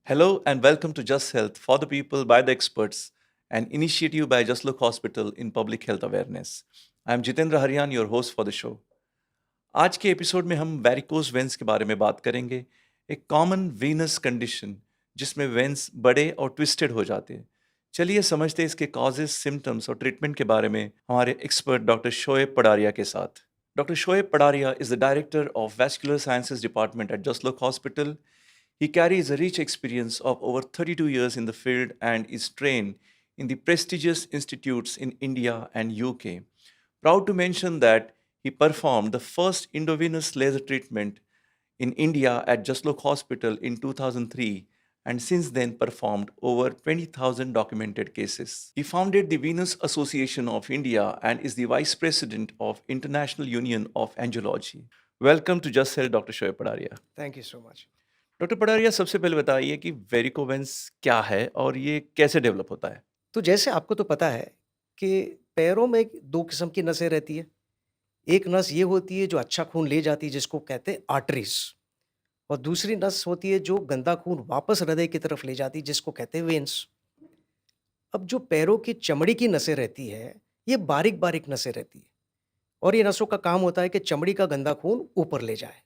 Hello and welcome to Just Health for the people by the experts, an initiative by Just Look Hospital in public health awareness. I am Jitendra Haryan, your host for the show. आज के episode में हम varicose veins के बारे में बात करेंगे, एक कॉमन वीनस कंडीशन जिसमें वेन्स बड़े और ट्विस्टेड हो जाते हैं. चलिए समझते हैं इसके कॉजेस, सिम्टम्स और ट्रीटमेंट के बारे में हमारे एक्सपर्ट डॉक्टर शोएब पडारिया के साथ. Dr. Shoaib Padaria is the Director of Vascular Sciences Department at Just Look Hospital. He carries a rich experience of over 32 years in the field and is trained in the prestigious institutes in India and UK. Proud to mention that he performed the first endovenous laser treatment in India at Just Look Hospital in 2003 and since then performed over 20,000 documented cases. He founded the Venous Association of India and is the Vice President of International Union of Angiology. Welcome to Just Health, Dr. Shoaib Padaria. Thank you so much. Doctor Padaria, सबसे पहले बताइए कि वेरिकोवेंस क्या है और ये कैसे develop होता है? तो जैसे आपको तो पता है कि पैरों में दो किस्म की नसें रहती है। एक नस ये होती है जो अच्छा खून ले जाती है जिसको कहते हैं आर्टरीज, और दूसरी नस होती है जो गंदा खून वापस हृदय की तरफ ले जाती है जिसको कहते हैं वेन्स। अब जो पैरों की चमड़ी की नसें रहती है, ये बारीक बारीक नसें रहती है, और ये नसों का काम होता है कि चमड़ी का गंदा खून ऊपर ले जाए।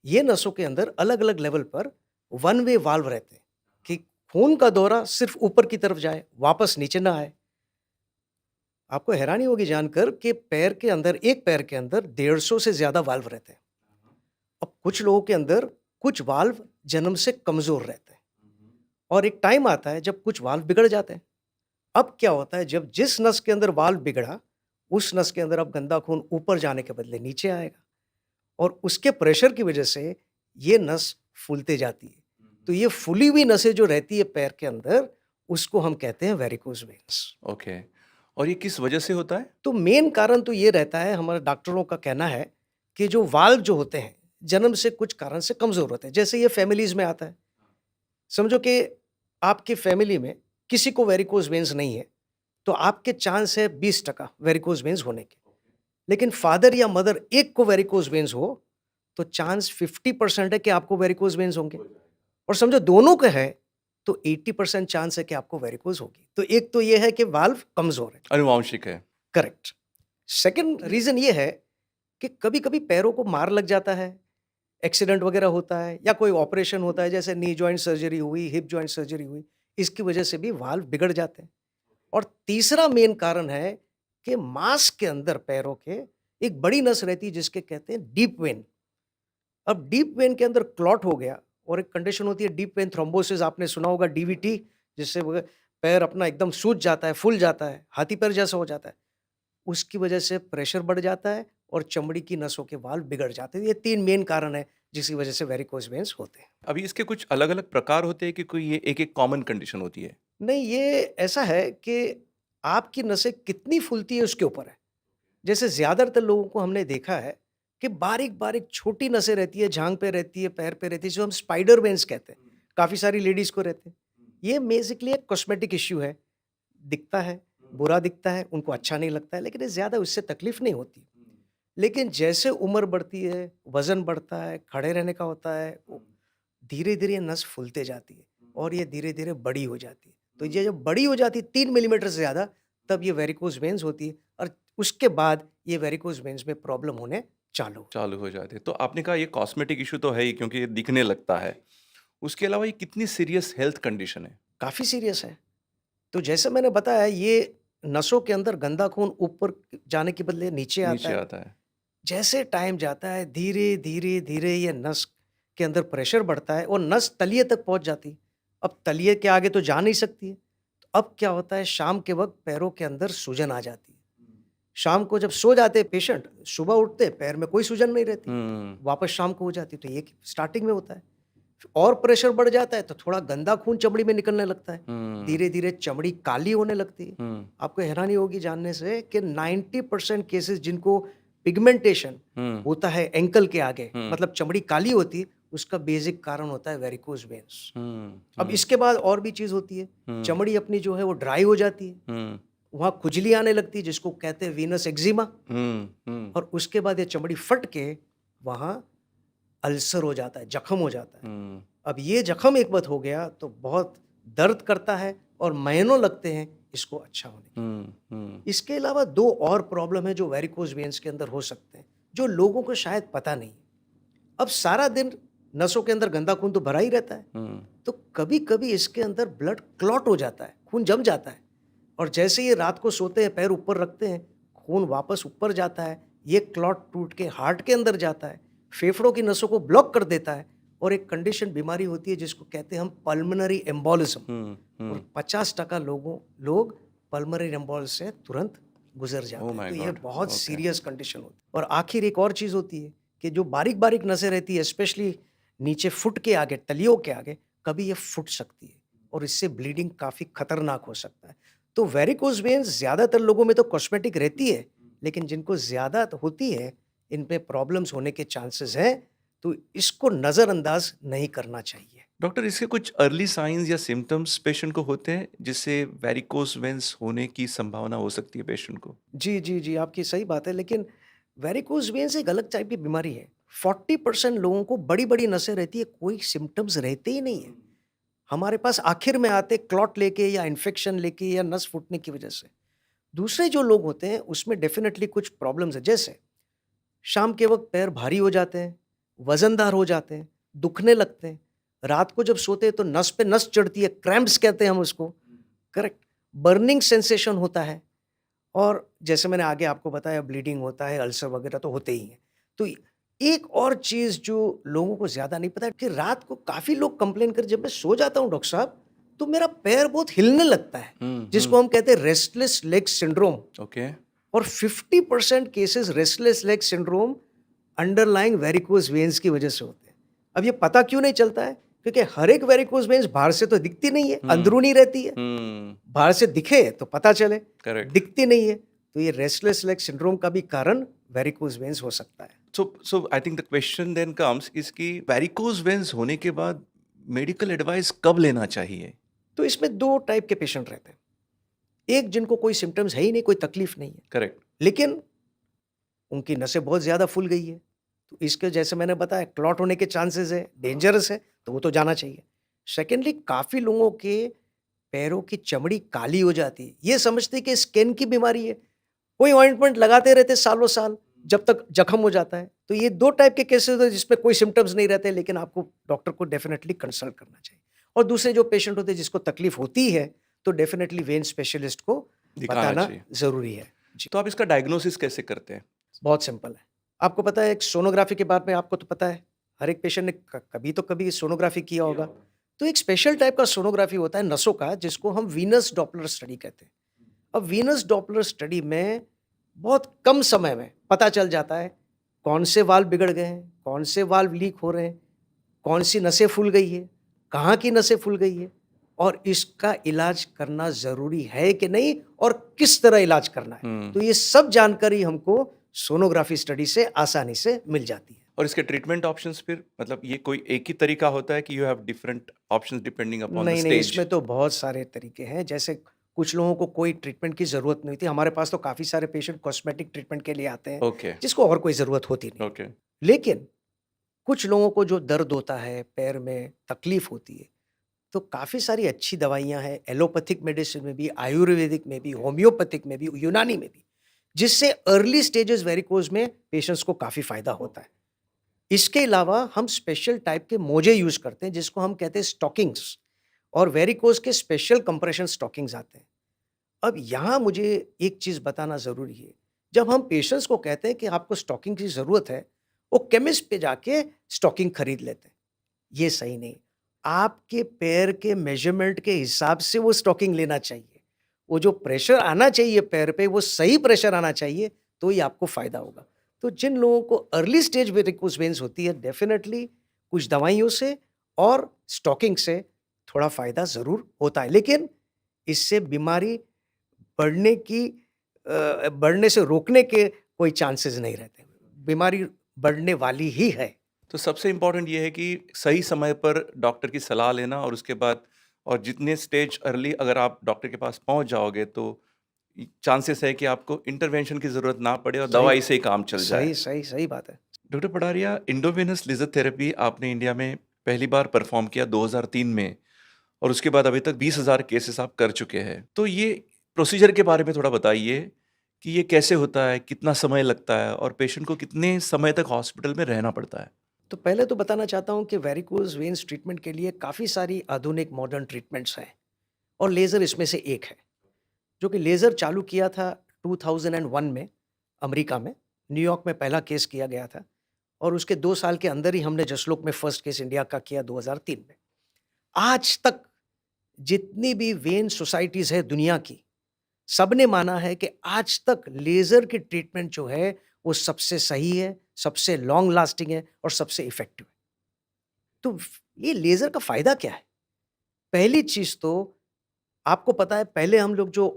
ये नसों के अंदर अलग अलग लेवल पर वन वे वाल्व रहते हैं कि खून का दौरा सिर्फ ऊपर की तरफ जाए, वापस नीचे ना आए। आपको हैरानी होगी जानकर कि पैर के अंदर, एक पैर के अंदर 150 से ज़्यादा वाल्व रहते हैं। अब कुछ लोगों के अंदर कुछ वाल्व जन्म से कमज़ोर रहते हैं, और एक टाइम आता है जब कुछ वाल्व बिगड़ जाते हैं। अब क्या होता है, जब जिस नस के अंदर वाल्व बिगड़ा, उस नस के अंदर अब गंदा खून ऊपर जाने के बदले नीचे आएगा, और उसके प्रेशर की वजह से ये नस फूलते जाती है। तो ये फूली हुई नसें जो रहती है पैर के अंदर, उसको हम कहते हैं वेरिकोज वेन्स। ओके, और ये किस वजह से होता है? तो मेन कारण तो ये रहता है, हमारे डॉक्टरों का कहना है कि जो वाल्व जो होते हैं जन्म से कुछ कारण से कमज़ोर होते हैं। जैसे ये फैमिलीज़ में आता है, समझो कि आपकी फैमिली में किसी को वेरिकोज वेन्स नहीं है, तो आपके चांस है 20% वेरिकोज वेन्स होने के। लेकिन फादर या मदर एक को वेरिकोज वेन्स हो, तो चांस 50% है कि आपको वेरिकोज वेन्स होंगे, और समझो दोनों का है तो 80% चांस है कि आपको वेरिकोज होगी। तो एक तो ये है कि वाल्व कमज़ोर है। अनुवांशिक है। करेक्ट। सेकंड रीज़न ये है कि कभी-कभी पैरों को मार लग जाता है, एक्सीडेंट वगैरह होता है, या कोई ऑपरेशन होता है, जैसे नी जॉइंट सर्जरी हुई, हिप जॉइंट सर्जरी हुई, इसकी वजह से भी वाल्व बिगड़ जाते हैं। और तीसरा मेन कारण है कि मांस के अंदर पैरों के एक बड़ी नस रहती है जिसके कहते हैं डीप वेन। अब डीप वेन के अंदर क्लॉट हो गया, और एक कंडीशन होती है डीप वेन थ्रोम्बोसिस, आपने सुना होगा डीवीटी, जिससे वो पैर अपना एकदम सूज जाता है, फूल जाता है, हाथी पैर जैसा हो जाता है। उसकी वजह से प्रेशर बढ़ जाता है और चमड़ी की नसों के वाल्व बिगड़ जाते हैं। ये 3 मेन कारण है जिसकी वजह से वेरिकोज वेन्स होते हैं। अभी इसके कुछ अलग-अलग प्रकार होते हैं कि कोई ये एक-एक कॉमन कंडीशन होती है? नहीं, ये ऐसा है कि आपकी नसें कितनी फूलती है उसके ऊपर है। जैसे ज़्यादातर लोगों को हमने देखा है कि बारीक-बारीक छोटी नसें रहती है, जाँघ पे रहती है, पैर पे रहती है, जो हम स्पाइडर वेन्स कहते हैं। काफ़ी सारी लेडीज़ को रहते हैं। ये बेसिकली एक कॉस्मेटिक इश्यू है। दिखता है, बुरा दिखता है, उनको अच्छा नहीं लगता है, लेकिन ये ज़्यादा उससे तकलीफ़ नहीं होती। लेकिन जैसे उम्र बढ़ती है, वज़न बढ़ता है, खड़े रहने का होता है, धीरे-धीरे ये नस फूलते जाती है, और ये धीरे-धीरे बड़ी हो जाती है। तो ये जब बड़ी हो जाती है 3 मिलीमीटर से ज़्यादा, तब ये वेरिकोज़ वेन्स होती है, और उसके बाद ये वेरिकोज़ वेन्स में प्रॉब्लम होने चालू होती चालू हो जाते हैं। तो आपने कहा ये कॉस्मेटिक इश्यू तो है ही क्योंकि ये दिखने लगता है। उसके अलावा ये कितनी सीरियस हेल्थ कंडीशन है? है। काफ़ी सीरियस है। तो जैसे मैंने बताया, ये नसों के अंदर गंदा खून ऊपर जाने के बदले नीचे आता नीचे है। आता है। जैसे टाइम जाता है, धीरे, धीरे, धीरे ये नस के अंदर प्रेशर बढ़ता है, और नस तलिए तक पहुँच जाती है। अब तलिए के आगे तो जा नहीं सकती है। तो अब क्या होता है, शाम के वक़्त पैरों के अंदर सूजन आ जाती है। शाम को जब सो जाते हैं पेशेंट, सुबह उठते पैर में कोई सूजन नहीं रहती। हुँ, वापस शाम को हो जाती है। तो ये स्टार्टिंग में होता है। और प्रेशर बढ़ जाता है तो थोड़ा गंदा खून चमड़ी में निकलने लगता है। हुँ, धीरे-धीरे चमड़ी काली होने लगती है। हुँ, आपको हैरानी होगी जानने से कि 90% केसेस जिनको पिगमेंटेशन हुँ, होता है एंकल के आगे, हुँ, मतलब चमड़ी काली होती है, उसका बेसिक कारण होता है वेरिकोज वेन्स। हुँ, अब हुँ, इसके बाद और भी चीज़ होती है, हुँ, चमड़ी अपनी जो है वो ड्राई हो जाती है, हुँ, वहाँ खुजली आने लगती है जिसको कहते हैं वीनस एक्जिमा, हुँ, हुँ, और उसके बाद ये चमड़ी फट के वहाँ अल्सर हो जाता है, जख्म हो जाता है। अब ये जख्म एक बार हो गया तो बहुत दर्द करता है और महीनों लगते हैं इसको अच्छा होने के। इसके अलावा 2 और प्रॉब्लम है जो वेरिकोज वेन्स के अंदर हो सकते हैं, जो लोगों को शायद पता नहीं है। अब सारा दिन नसों के अंदर गंदा खून तो भरा ही रहता है, तो कभी-कभी इसके अंदर ब्लड क्लॉट हो जाता है, खून जम जाता है और जैसे ये रात को सोते हैं, पैर ऊपर रखते हैं, खून वापस ऊपर जाता है, ये क्लॉट टूट के हार्ट के अंदर जाता है, फेफड़ों की नसों को ब्लॉक कर देता है और एक कंडीशन बीमारी होती है जिसको कहते हैं हम पल्मोनरी एम्बोलिज्म और 50% लोग पल्मोनरी एम्बोलिज्म से तुरंत गुजर जाते ओह हैं। माय तो ये गॉड, बहुत ओके, सीरियस कंडीशन होती है। और आखिर एक और चीज़ होती है कि जो बारीक-बारीक नसें रहती है, स्पेशली नीचे फुट के आगे, तलियों के आगे, कभी ये फूट सकती है और इससे ब्लीडिंग काफ़ी खतरनाक हो सकता है। तो वेरिकोज वेन्स ज़्यादातर लोगों में तो कॉस्मेटिक रहती है, लेकिन जिनको ज़्यादा होती है, इनमें प्रॉब्लम्स होने के चांसेस हैं, तो इसको नज़रअंदाज नहीं करना चाहिए। डॉक्टर इसके कुछ अर्ली साइंस या सिम्टम्स पेशेंट को होते हैं जिससे वेरिकोज वेन्स होने की संभावना हो सकती है पेशेंट को? जी, आपकी सही बात है, लेकिन वेरिकोज वेन्स एक अलग टाइप की बीमारी है। 40% लोगों को बड़ी-बड़ी नसें रहती है, कोई सिम्पटम्स रहते ही नहीं है। हमारे पास आखिर में आते क्लॉट लेके या इन्फेक्शन लेके या नस फूटने की वजह से। दूसरे जो लोग होते हैं उसमें डेफ़िनेटली कुछ प्रॉब्लम्स हैं, जैसे शाम के वक़्त पैर भारी हो जाते हैं, वज़नदार हो जाते हैं, दुखने लगते हैं। रात को जब सोते हैं तो नस पे नस चढ़ती है, क्रैम्प्स कहते हैं हम उसको, करेक्ट? बर्निंग सेंसेशन होता है और जैसे मैंने आगे आपको बताया ब्लीडिंग होता है, अल्सर वग़ैरह तो होते ही हैं। तो एक और चीज़ जो लोगों को ज़्यादा नहीं पता है कि रात को काफ़ी लोग कंप्लेन कर, जब मैं सो जाता हूँ डॉक्टर साहब, तो मेरा पैर बहुत हिलने लगता है, जिसको हम कहते हैं रेस्टलेस लेग सिंड्रोम। ओके, और 50% cases restless leg syndrome underlying varicose veins की वजह से होते हैं। अब ये पता क्यों नहीं चलता है? क्योंकि हर एक वेरिकोज वेन्स बाहर से तो दिखती नहीं है, अंदरूनी रहती है। बाहर से दिखे तो पता चले, करेक्ट। दिखती नहीं है, तो ये रेस्टलेस लेग सिंड्रोम का भी कारण वेरिकोज वेन्स हो सकता है। So I think the question then comes is कि वेरिकोज वेन्स होने के बाद मेडिकल एडवाइस कब लेना चाहिए? तो इसमें 2 टाइप के पेशेंट रहते हैं। एक जिनको कोई सिम्पटम्स है ही नहीं, कोई तकलीफ नहीं है, करेक्ट। लेकिन उनकी नसें बहुत ज़्यादा फूल गई है, तो इसके जैसे मैंने बताया क्लॉट होने के चांसेस है, डेंजरस है, तो वो तो जाना चाहिए। सेकेंडली काफ़ी लोगों के पैरों की चमड़ी काली हो जाती है, ये समझते हैं कि स्किन की बीमारी है, कोई ऑइंटमेंट लगाते रहते सालों साल, जब तक जख्म हो जाता है। तो ये 2 टाइप के केसेस होते हैं जिसमें कोई सिम्पटम्स नहीं रहते, लेकिन आपको डॉक्टर को डेफिनेटली कंसल्ट करना चाहिए। और दूसरे जो पेशेंट होते हैं जिसको तकलीफ होती है, तो डेफिनेटली वेन स्पेशलिस्ट को दिखाना बताना चाहिए। ज़रूरी है। जी। तो आप इसका डायग्नोसिस कैसे करते हैं? बहुत सिंपल है। आपको पता है एक सोनोग्राफ़ी के बारे में आपको तो पता है, हर एक पेशेंट ने कभी तो कभी सोनोग्राफ़ी किया होगा। तो एक स्पेशल टाइप का सोनोग्राफ़ी होता है नसों का, जिसको हम वीनस डॉपलर स्टडी कहते हैं। अब वीनस डॉपलर स्टडी में बहुत कम समय में पता चल जाता है कौन से वाल्व बिगड़ गए हैं, कौन से वाल्व लीक हो रहे हैं, कौन सी नसें फूल गई है, कहाँ की नसें फूल गई है और इसका इलाज करना ज़रूरी है कि नहीं और किस तरह इलाज करना है। तो ये सब जानकारी हमको सोनोग्राफी स्टडी से आसानी से मिल जाती है। और इसके ट्रीटमेंट ऑप्शंस फिर मतलब ये कोई एक ही तरीका होता है कि you have different options depending upon the नहीं, स्टेज? इसमें तो बहुत सारे तरीके हैं। जैसे कुछ लोगों को कोई ट्रीटमेंट की ज़रूरत नहीं होती। हमारे पास तो काफ़ी सारे पेशेंट कॉस्मेटिक ट्रीटमेंट के लिए आते हैं, ओके, जिसको और कोई ज़रूरत होती नहीं। ओके, लेकिन कुछ लोगों को जो दर्द होता है, पैर में तकलीफ़ होती है, तो काफ़ी सारी अच्छी दवाइयाँ हैं, एलोपैथिक मेडिसिन में भी, आयुर्वेदिक में भी, होम्योपैथिक में भी, यूनानी में भी, जिससे अर्ली स्टेजेस वेरिकोज में पेशेंट्स को काफ़ी फ़ायदा होता है। इसके अलावा हम स्पेशल टाइप के मोजे यूज़ करते हैं, जिसको हम कहते हैं स्टॉकिंग्स, और वेरिकोज के स्पेशल कंप्रेशन स्टॉकिंग्स आते हैं। अब यहाँ मुझे एक चीज़ बताना ज़रूरी है, जब हम पेशेंट्स को कहते हैं कि आपको स्टॉकिंग की ज़रूरत है, वो केमिस्ट पे जाके स्टॉकिंग खरीद लेते हैं। ये सही नहीं। आपके पैर के मेज़रमेंट के हिसाब से वो स्टॉकिंग लेना चाहिए। वो जो प्रेशर आना चाहिए पैर पे, वो सही प्रेशर आना चाहिए, तो ही आपको फ़ायदा होगा। तो जिन लोगों को अर्ली स्टेज वेरिकोज़ वेन्स होती है, डेफ़िनेटली कुछ दवाइयों से और स्टॉकिंग से थोड़ा फ़ायदा ज़रूर होता है। लेकिन इससे बीमारी बढ़ने से रोकने के कोई चांसेस नहीं रहते। बीमारी बढ़ने वाली ही है। तो सबसे इम्पोर्टेंट ये है कि सही समय पर डॉक्टर की सलाह लेना और उसके बाद और जितने स्टेज अर्ली अगर आप डॉक्टर के पास पहुंच जाओगे तो चांसेस है कि आपको इंटरवेंशन की ज़रूरत ना पड़े और सही दवाई से ही काम चल जाए। सही बात है। डॉक्टर पडारिया, इंडोवेनस लेजर थेरेपी आपने इंडिया में पहली बार परफॉर्म किया 2003 में और उसके बाद अभी तक 20,000 केसेस आप कर चुके हैं। तो ये प्रोसीजर के बारे में थोड़ा बताइए कि ये कैसे होता है, कितना समय लगता है और पेशेंट को कितने समय तक हॉस्पिटल में रहना पड़ता है? तो पहले तो बताना चाहता हूँ कि वेरिकोज वेन्स ट्रीटमेंट के लिए काफ़ी सारी आधुनिक मॉडर्न ट्रीटमेंट्स हैं और लेज़र इसमें से एक है, जो कि लेज़र चालू किया था 2001 में अमेरिका में, न्यूयॉर्क में पहला केस किया गया था और उसके 2 साल के अंदर ही हमने जसलोक में फर्स्ट केस इंडिया का किया 2003 में। आज तक जितनी भी वेन सोसाइटीज़ है दुनिया की, सबने माना है कि आज तक लेज़र की ट्रीटमेंट जो है, वो सबसे सही है, सबसे लॉन्ग लास्टिंग है और सबसे इफ़ेक्टिव है। तो ये लेज़र का फ़ायदा क्या है? पहली चीज़ तो आपको पता है पहले हम लोग जो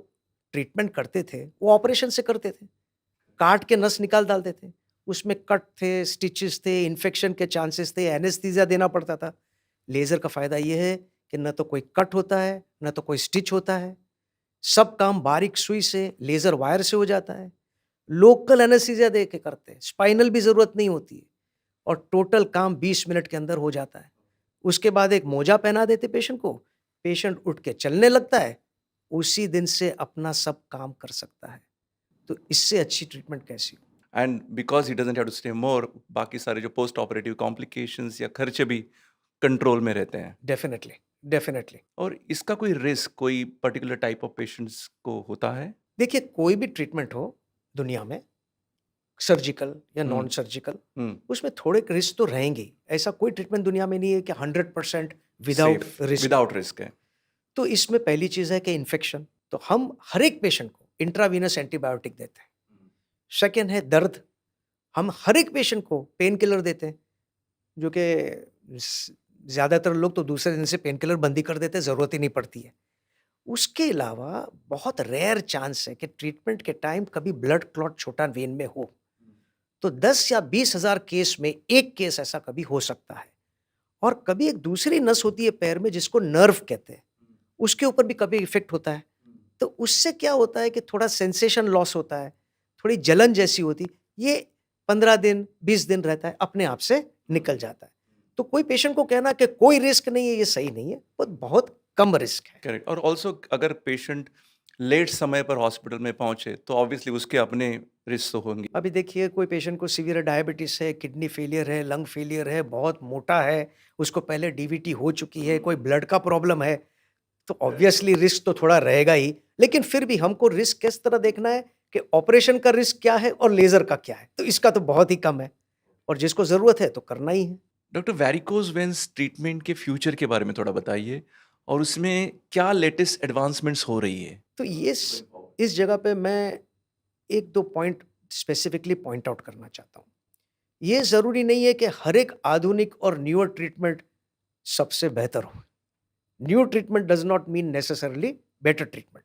ट्रीटमेंट करते थे, वो ऑपरेशन से करते थे। काट के नस निकाल डालते थे। उसमें कट थे, स्टिचेज़ थे, इन्फेक्शन के चांसेस थे, एनेस्थीसिया देना पड़ता था। लेज़र का फ़ायदा ये है कि ना तो कोई कट होता है, ना तो कोई स्टिच होता है। सब काम बारीक सुई से, लेज़र वायर से हो जाता है। लोकल एनेस्थीसिया दे के करते हैं, स्पाइनल भी ज़रूरत नहीं होती है और टोटल काम 20 मिनट के अंदर हो जाता है। उसके बाद एक मोजा पहना देते पेशेंट को, पेशेंट उठ के चलने लगता है, उसी दिन से अपना सब काम कर सकता है। तो इससे अच्छी ट्रीटमेंट कैसी हो? And because he doesn't have to stay more, बाकी सारे जो पोस्ट ऑपरेटिव कॉम्प्लिकेशंस या खर्चे भी कंट्रोल में रहते हैं। Definitely, definitely. और इसका कोई रिस्क, कोई पर्टिकुलर टाइप ऑफ पेशेंट्स को होता है? देखिए कोई भी ट्रीटमेंट हो दुनिया में, सर्जिकल या हुँ, नॉन सर्जिकल, हुँ, उसमें थोड़े रिस्क तो रहेंगे ही। ऐसा कोई ट्रीटमेंट दुनिया में नहीं है कि 100% विदाउट सेफ, रिस्क है। विदाउट रिस्क है। तो इसमें पहली चीज़ है कि इन्फेक्शन, तो हम हर एक पेशेंट को इंट्रावीनस एंटीबायोटिक देते हैं। सेकंड है दर्द, हम हर एक पेशेंट को पेन किलर देते हैं, जो कि ज़्यादातर लोग तो दूसरे दिन से पेन किलर बंद ही कर देते हैं, ज़रूरत ही नहीं पड़ती है। उसके अलावा बहुत रेयर चांस है कि ट्रीटमेंट के टाइम कभी ब्लड क्लॉट छोटा वेन में हो, तो 10 या 20,000 केस में 1 केस ऐसा कभी हो सकता है। और कभी एक दूसरी नस होती है पैर में जिसको नर्व कहते हैं, उसके ऊपर भी कभी इफ़ेक्ट होता है। तो उससे क्या होता है कि थोड़ा सेंसेशन लॉस होता है, थोड़ी जलन जैसी होती है, ये 15 दिन, 20 दिन रहता है, अपने आप से निकल जाता है। तो कोई पेशेंट को कहना कि कोई रिस्क नहीं है, ये सही नहीं है, वो बहुत कम रिस्क है। करेक्ट। और ऑल्सो अगर पेशेंट लेट समय पर हॉस्पिटल में पहुँचे, तो ऑब्वियसली उसके अपने रिस्क तो होंगे। अभी देखिए कोई पेशेंट को सीवियर डायबिटीज़ है, किडनी फेलियर है, लंग फेलियर है, बहुत मोटा है, उसको पहले डीवीटी हो चुकी है, कोई ब्लड का प्रॉब्लम है, तो ऑब्वियसली रिस्क तो थोड़ा रहेगा ही, लेकिन फिर भी हमको रिस्क किस तरह देखना है कि ऑपरेशन का रिस्क क्या है और लेज़र का क्या है, तो इसका तो बहुत ही कम है और जिसको ज़रूरत है तो करना ही है। डॉक्टर, वैरिकोज़ वेन्स ट्रीटमेंट के फ्यूचर के बारे में थोड़ा बताइए और उसमें क्या लेटेस्ट एडवांसमेंट्स हो रही है? तो इस जगह पे मैं 1-2 पॉइंट स्पेसिफिकली पॉइंट आउट करना चाहता हूँ। ये ज़रूरी नहीं है कि हर एक आधुनिक और न्यूअर ट्रीटमेंट सबसे बेहतर हो। New treatment does not mean necessarily better treatment.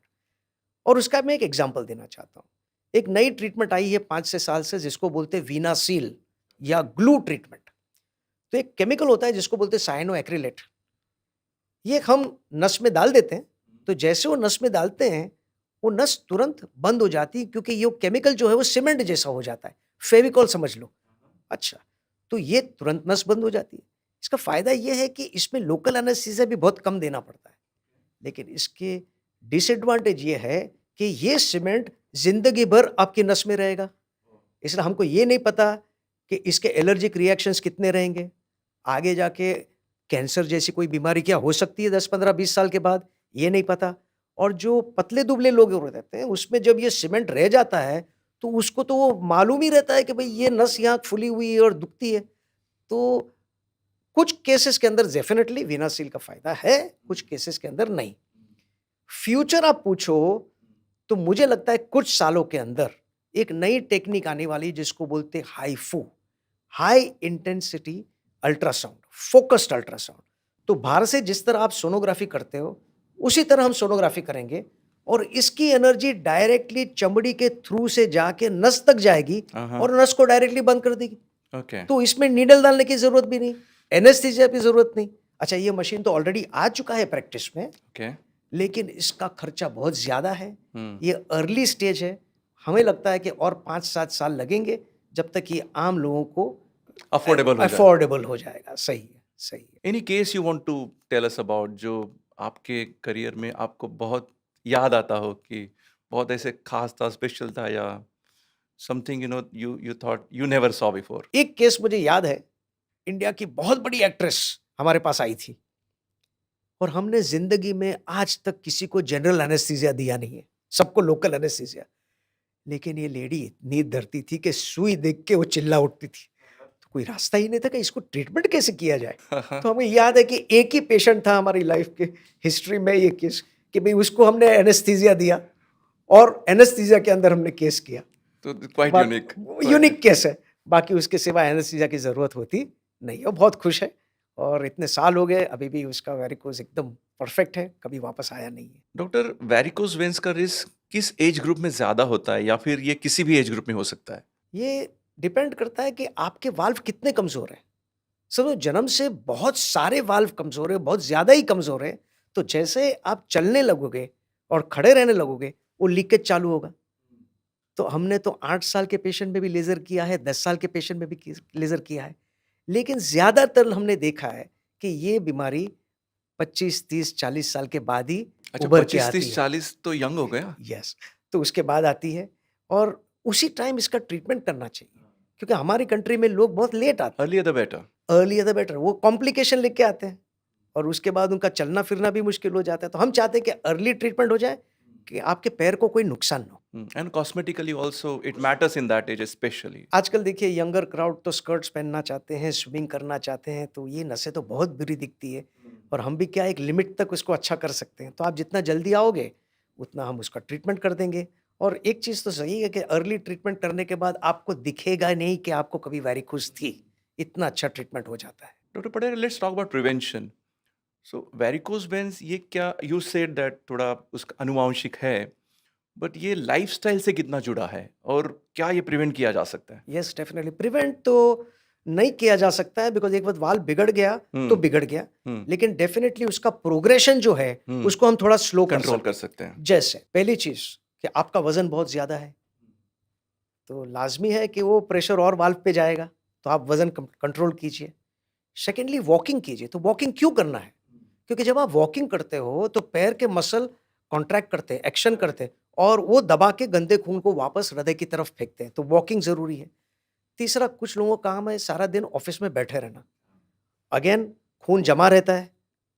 और उसका मैं एक एग्ज़ाम्पल देना चाहता हूँ। एक नई ट्रीटमेंट आई है 5 से साल से जिसको बोलते हैं वीनासील या ग्लू ट्रीटमेंट। तो एक केमिकल होता है जिसको बोलते हैं साइनोएक्रिलेट। ये हम नस में डाल देते हैं, तो जैसे वो नस में डालते हैं, वो नस तुरंत बंद हो जाती है क्योंकि ये केमिकल जो है वो सीमेंट जैसा हो जाता है। फेविकोल समझ लो। अच्छा, तो ये तुरंत नस बंद हो जाती है। इसका फ़ायदा ये है कि इसमें लोकल एनेस्थीसिया भी बहुत कम देना पड़ता है। लेकिन इसके डिसएडवांटेज ये है कि ये सीमेंट ज़िंदगी भर आपकी नस में रहेगा। इसलिए हमको ये नहीं पता कि इसके एलर्जिक रिएक्शंस कितने रहेंगे। आगे जाके कैंसर जैसी कोई बीमारी क्या हो सकती है 10, 15, 20 साल के बाद, ये नहीं पता। और जो पतले-दुबले लोग हो रहते हैं, उसमें जब ये सीमेंट रह जाता है, तो उसको तो वो मालूम ही रहता है कि भई ये नस यहाँ फूली हुई है और दुखती है। तो कुछ केसेस के अंदर डेफ़िनिटली वीनासील का फ़ायदा है, कुछ केसेस के अंदर नहीं। फ्यूचर आप पूछो, तो मुझे लगता है कुछ सालों के अंदर एक नई टेक्निक आने वाली है जिसको बोलते हैं HIFU, high intensity ultrasound, focused ultrasound. तो बाहर से जिस तरह आप सोनोग्राफ़ी करते हो, उसी तरह हम सोनोग्राफ़ी करेंगे और इसकी एनर्जी डायरेक्टली चमड़ी के थ्रू से जाके नस तक जाएगी हाँ, हाँ। और नस को डायरेक्टली बंद कर देगी। ओके, तो इसमें नीडल डालने की ज़रूरत भी नहीं, एनेस्थीसिया की ज़रूरत नहीं। अच्छा, ये मशीन तो ऑलरेडी आ चुका है प्रैक्टिस में, ओके। लेकिन इसका खर्चा बहुत ज़्यादा है। हुँ, ये अर्ली स्टेज है। हमें लगता है कि और 5-7 साल लगेंगे जब तक ये आम लोगों को अफोर्डेबल हो जाए। अफोर्डेबल हो जाएगा। सही है, सही है। Any case you want to tell us about जो आपके करियर में आपको बहुत याद आता हो कि बहुत ऐसे खास था, स्पेशल था, या something you thought you never saw before? एक केस मुझे याद है, इंडिया की बहुत बड़ी एक्ट्रेस हमारे पास आई थी और हमने ज़िंदगी में आज तक किसी को जनरल एनेस्थीसिया दिया नहीं है, सबको लोकल एनेस्थीसिया। लेकिन ये लेडी इतनी डरती थी कि सुई देख के वो चिल्ला उठती थी। तो कोई रास्ता ही नहीं था कि इसको ट्रीटमेंट कैसे किया जाए? तो हमें याद है कि एक ही पेशेंट था हमारी लाइफ के हिस्ट्री में ये केस कि भई उसको हमने एनेस्थीसिया दिया और एनेस्थीसिया के अंदर हमने केस किया। तो क्वाइट बा यूनिक। यूनिक केस है। बाकी उसके सिवा एनेस्थीसिया की ज़रूरत होती नहीं है। वो बहुत खुश है और इतने साल हो गए, अभी भी उसका वैरिकोज़ एकदम परफेक्ट है, कभी वापस आया नहीं है। डॉक्टर, वेरिकोज वेन्स का रिस्क किस एज ग्रुप में ज्यादा होता है, या फिर ये किसी भी एज ग्रुप में हो सकता है? ये डिपेंड करता है कि आपके वाल्व कितने कमज़ोर हैं। समझो जन्म से बहुत सारे वाल्व कमज़ोर हैं, बहुत ज़्यादा ही कमज़ोर हैं, तो जैसे आप चलने लगोगे और खड़े रहने लगोगे, वो लीकेज चालू होगा। तो हमने तो 8 साल के पेशेंट में भी लेज़र किया है, 10 साल के पेशेंट में भी लेज़र किया है। लेकिन ज़्यादातर हमने देखा है कि ये बीमारी 25, 30, 40 साल के बाद ही अच्छा, उभर के 25, आती 30, है। 40 तो यंग हो गया। यस, तो उसके बाद आती है और उसी टाइम इसका ट्रीटमेंट करना चाहिए, क्योंकि हमारी कंट्री में लोग बहुत लेट आते अर्लियर द बेटर। हैं, अर्लियर द बेटर। वो कॉम्प्लिकेशन लेके आते हैं और उसके बाद उनका चलना-फिरना भी मुश्किल हो जाता है। तो हम चाहते हैं कि अर्ली ट्रीटमेंट हो जाए कि आपके पैर को कोई नुकसान ना हो। And cosmetically also it matters in that age especially. आजकल देखिए यंगर क्राउड तो स्कर्ट्स पहनना चाहते हैं, स्विमिंग करना चाहते हैं, तो ये नसें तो बहुत बुरी दिखती है और हम भी क्या एक लिमिट तक उसको अच्छा कर सकते हैं। तो आप जितना जल्दी आओगे, उतना हम उसका ट्रीटमेंट कर देंगे। और एक चीज़ तो सही है कि अर्ली ट्रीटमेंट करने के बाद आपको दिखेगा नहीं कि आपको कभी वैरिकोज़ थी, इतना अच्छा ट्रीटमेंट हो जाता है। Doctor Patel, let's talk about prevention. So varicose veins, ये क्या, यू सेड दैट थोड़ा उसका अनुवांशिक है, बट ये लाइफस्टाइल से कितना जुड़ा है और क्या ये प्रिवेंट किया जा सकता है? यस डेफिनिटली प्रिवेंट तो नहीं किया जा सकता है बिकॉज़ एक बार वाल्व बिगड़ गया, तो हम्म। बिगड़ गया। हम्म। लेकिन डेफिनिटली उसका प्रोग्रेशन जो है, हम्म। उसको हम थोड़ा स्लो कर कंट्रोल सकते कर हैं। सकते हैं। जैसे पहली चीज़ कि आपका वज़न बहुत ज़्यादा है, तो लाज़मी है कि वो प्रेशर और वाल्व पे जाएगा, तो आप वज़न कंट्रोल कीजिए। सेकेंडली वॉकिंग कीजिए, तो वॉकिंग क्यों करना है? क्योंकि जब आप वॉकिंग करते हो, तो पैर के मसल कॉन्ट्रैक्ट करते हैं, एक्शन करते हैं और वो दबा के गंदे खून को वापस हृदय की तरफ फेंकते हैं, तो वॉकिंग ज़रूरी है। तीसरा, कुछ लोगों का काम है सारा दिन ऑफ़िस में बैठे रहना। अगेन खून जमा रहता है,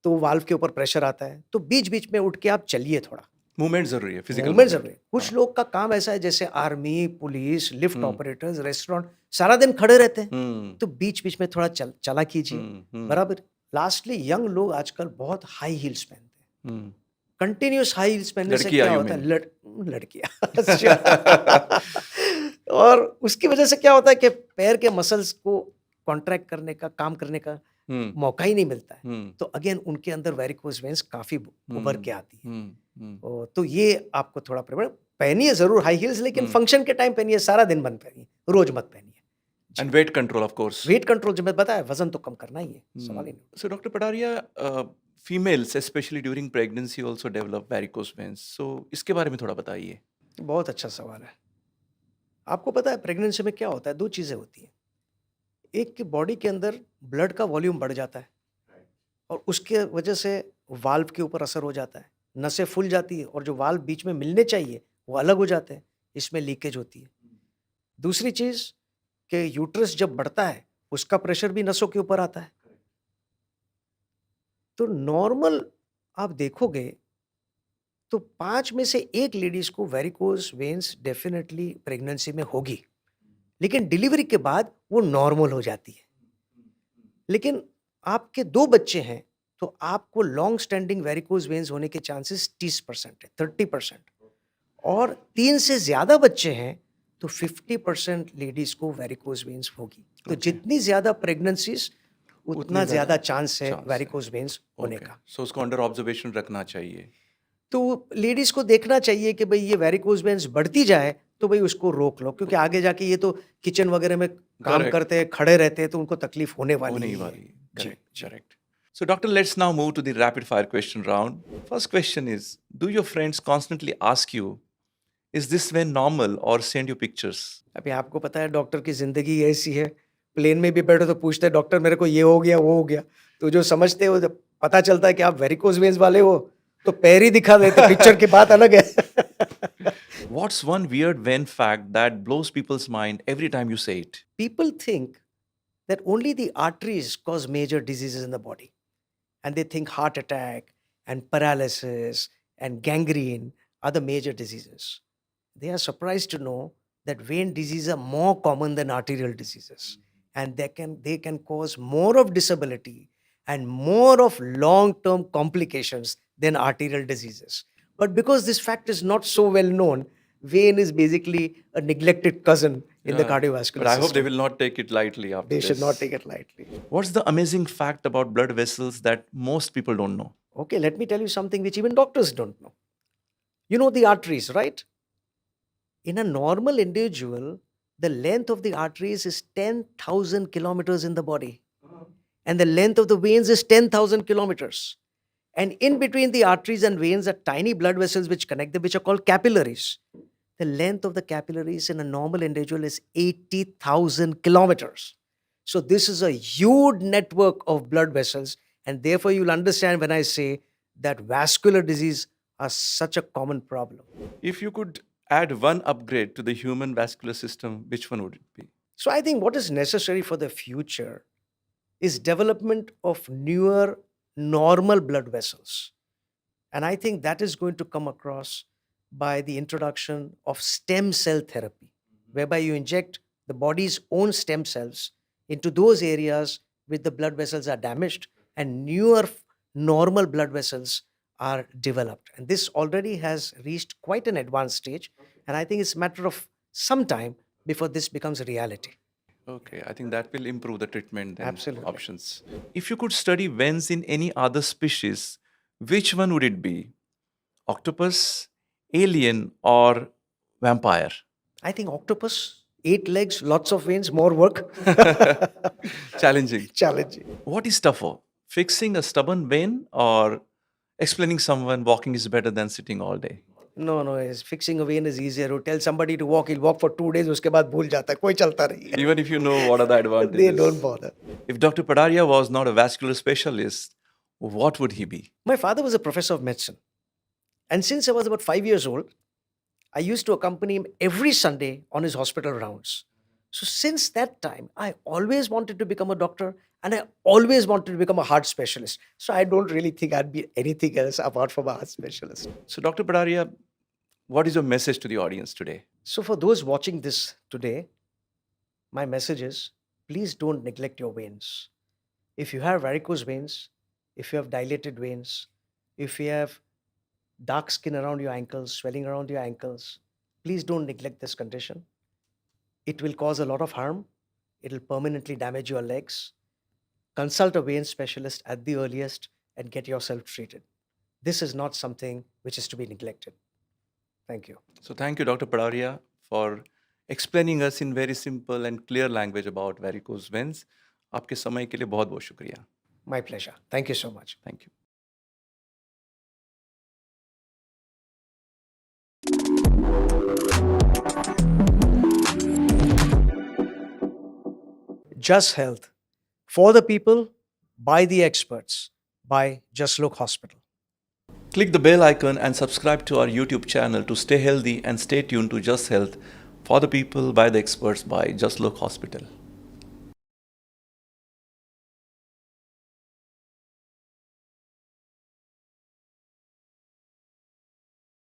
तो वाल्व के ऊपर प्रेशर आता है, तो बीच-बीच में उठ के आप चलिए थोड़ा। मूवमेंट जरूरी है, फिजिकल मूवमेंट मूवमेंट। ज़रूरी है। कुछ हाँ। लोग का काम ऐसा है जैसे आर्मी, पुलिस, लिफ्ट हम्म। ऑपरेटर्स, रेस्टोरेंट सारा दिन खड़े रहते हैं, हम्म। तो बीच-बीच में थोड़ा चला कीजिए, हम्म। बराबर? लास्टली यंग लोग आजकल बहुत हाई हील्स पहनते हैं। हम्म। कंटिन्यूअस हाई हील्स पहनने से लड़कियां क्या यू होता है मीन? लड़कियाँ अच्छा और उसकी वजह से क्या होता है कि पैर के मसल्स को कॉन्ट्रैक्ट करने का, काम करने का हम्म। मौका ही नहीं मिलता है। हम्म। तो अगेन उनके अंदर वेरिकोज वेन्स काफ़ी उभर के आती है। हम्म। हम्म। तो ये आपको थोड़ा प्रिवेंट पहनिए ज़रूर हाई हील्स, लेकिन हम्म। फंक्शन के टाइम पहनिए, सारा दिन मत पहनिए, रोज़ मत पहनिए। जी। And weight control of course. Weight control जो मैं बताया, वज़न तो कम करना ही है, सवाल ही नहीं। So doctor Pataria, females specially during pregnancy also develop varicose veins, so इसके बारे में थोड़ा बताइए। बहुत अच्छा सवाल है। आपको पता है प्रेगनेंसी में क्या होता है? 2 चीज़ें होती हैं। एक कि बॉडी के अंदर ब्लड का वॉल्यूम बढ़ जाता है और उसके वजह से वाल्व के ऊपर असर हो जाता है। नसें फूल जाती है और जो वाल्व बीच में मिलने चाहिए, वो अलग हो जाते हैं। इसमें लीकेज होती है। दूसरी चीज़ कि यूट्रस जब बढ़ता है, उसका प्रेशर भी नसों के ऊपर आता है। तो नॉर्मल आप देखोगे तो 5 में से 1 लेडीज़ को वेरिकोज़ वेन्स डेफ़िनेटली प्रेगनेंसी में होगी। लेकिन डिलीवरी के बाद वो नॉर्मल हो जाती है। लेकिन आपके 2 बच्चे हैं, तो आपको लॉन्ग स्टैंडिंग वेरिकोज़ वेन्स होने के चांसेस 30% है, 30%। और 3 से ज़्यादा बच्चे हैं, तो 50% लेडीज़ को वेरिकोज़ वेन्स होगी। तो Okay. जितनी ज़्यादा प्रेग्नेंसीज़, उतना उतने ज़्यादा चांस है चांस है। वेरिकोज़ वेन्स होने ओके, का। सो उसको अंडर ऑब्जर्वेशन रखना चाहिए। तो लेडीज़ को देखना चाहिए कि भई ये वेरिकोज़ वेन्स बढ़ती जाए, तो भई उसको रोक लो, क्योंकि आगे जाके ये तो किचन वगैरह में काम करेक्ट, करते हैं, खड़े रहते हैं, तो उनको तकलीफ होने वाली होने ही ही है। वाली। जी, करेक्ट, जी। Correct. So, doctor, let's now move to the rapid fire question round. First question is, do your friends constantly ask you, is this when normal, or send you pictures? अभी आपको पता है डॉक्टर की ज़िंदगी ऐसी है, plane में भी बैठो तो पूछते हैं डॉक्टर मेरे को ये हो गया वो हो गया, तो जो समझते हो जब पता चलता है कि आप वेरिकोज वेन्स वाले हो तो पैर ही दिखा देते, पिक्चर की बात अलग है. What's one weird vein fact that blows people's mind every time you say it? People think that only the arteries cause major diseases in the body, and they think heart attack and paralysis and gangrene are the major diseases. They are surprised to know that vein diseases are more common than arterial diseases, and they can cause more of disability and more of long term complications than arterial diseases. But because this fact is not so well known, vein is basically a neglected cousin in the Yeah, cardiovascular but I hope they system. will not take it lightly after They should not this. take it lightly. What's the amazing fact about blood vessels that most people don't know? Okay, let me tell you something which even doctors don't know. You know the arteries, right? In a normal individual, the length of the arteries is 10,000 kilometers in the body, and the length of the veins is 10,000 kilometers. And in between the arteries and veins are tiny blood vessels which connect them, which are called capillaries. The length of the capillaries in a normal individual is 80,000 kilometers. So, this is a huge network of blood vessels, and therefore, you'll understand when I say that vascular disease are such a common problem. If you could add one upgrade to the human vascular system, which one would it be? So, I think what is necessary for the future is development of newer normal blood vessels. And I think that is going to come across by the introduction of stem cell therapy, whereby you inject the body's own stem cells into those areas where the blood vessels are damaged, and newer normal blood vessels are developed. And this already has reached quite an advanced stage. And I think it's a matter of some time before this becomes a reality. Okay, I think that will improve the treatment and Absolutely. options. If you could study veins in any other species, which one would it be? Octopus, alien, or vampire? I think octopus, 8 legs, lots of veins, more work. Challenging. Challenging. What is tougher, fixing a stubborn vein or explaining someone walking is better than sitting all day? No, is fixing a vein is easier. You tell somebody to walk, he'll walk for 2 days, उसके बाद भूल जाता है, कोई चलता नहीं है. Even if you know what are the They advantages. don't bother. If Dr. Padaria was not a vascular specialist, what would he be? My father was a professor of medicine. And since I was about 5 years old, I used to accompany him every Sunday on his hospital rounds. So since that time, I always wanted to become a doctor, and I always wanted to become a heart specialist. So I don't really think I'd be anything else apart from a heart specialist. So, Dr. Padaria, what is your message to the audience today? So for those watching this today, my message is please don't neglect your veins. If you have varicose veins, if you have dilated veins, if you have dark skin around your ankles, swelling around your ankles, please don't neglect this condition. It will cause a lot of harm. It will permanently damage your legs. Consult a vein specialist at the earliest and get yourself treated. This is not something which is to be neglected. Thank you. So, thank you, Dr. Padaria, for explaining us in very simple and clear language about varicose veins. आपके समय के लिए बहुत बहुत शुक्रिया. My pleasure. Thank you so much. Thank you. Just Health. For the people, by the experts, by Just Look Hospital. Click the bell icon and subscribe to our YouTube channel to stay healthy and stay tuned to Just Health for the people, by the experts, by Just Look Hospital.